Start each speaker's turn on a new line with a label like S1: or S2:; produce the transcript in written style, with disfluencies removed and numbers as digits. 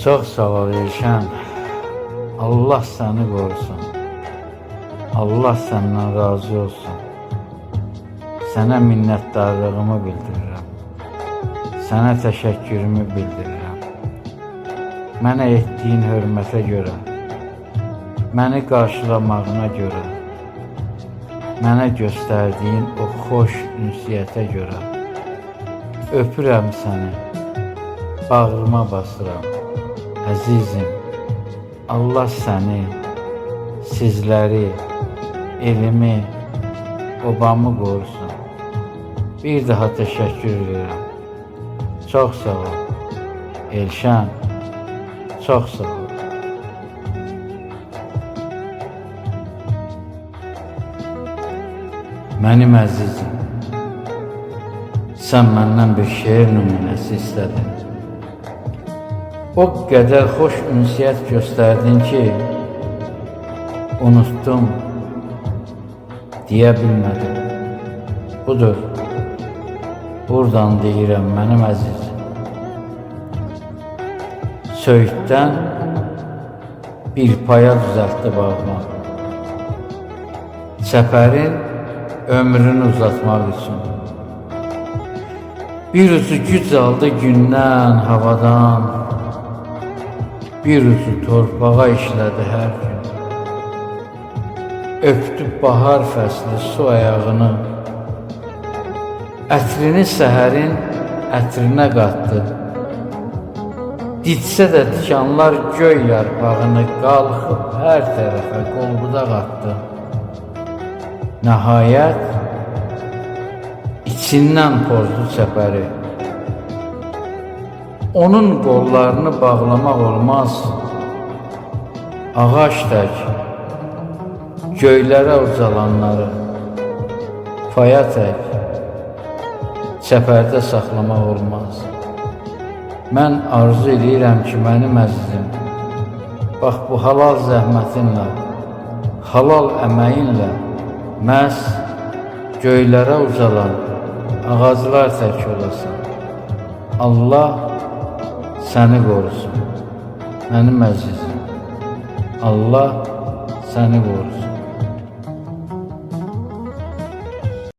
S1: Çok sağ ol Elşən. Allah səni qorusun. Allah səndən razı olsun. Sənə minnətdarlığımı bildirirəm. Sənə təşəkkürümü bildirirəm. Mənə etdiyin hörmətə görə, məni qarşılamağına görə, mənə göstərdiyin o xoş ünsiyyətə görə öpürəm səni, bağrıma basıram. Əzizim, Allah səni, sizləri, elimi, obamı qorusun. Bir daha təşəkkür edirəm. Çox sağ ol, Elşən, çox sağ ol. Mənim əzizim, sən məndən bir şeir nümunəsi istədin. O qədər xoş ünsiyyət göstərdin ki, unuttum, deyə bilmədim. Budur, buradan deyirəm mənim əzizim. Söyüddən bir paya düzəltdi bağıma. Çəpərin ömrünü uzatmaq üçün. Bir ucu güc aldı gündən, havadan, bir ucu torpağa işlədi hər gün. Öpdü bahar fəsli su ayağını, ətrini səhərin ətrinə qatdı. Didsə də tikanlar göy yarpağını qalxıb hər tərəfə qolbuda qatdı. Nəhayət, içindən pozdu çəpəri. Onun qollarını bağlamaq olmaz. Ağac tək, göylərə ucalanları, paya tək, çəpərdə saxlamaq olmaz. Mən arzu edirəm ki, mənim əzizim, bax bu halal zəhmətinlə, halal əməyinlə məhz göylərə ucalan ağaclar tək olasan. Allah səni qorusun, mənim əzizim. Allah səni qorusun.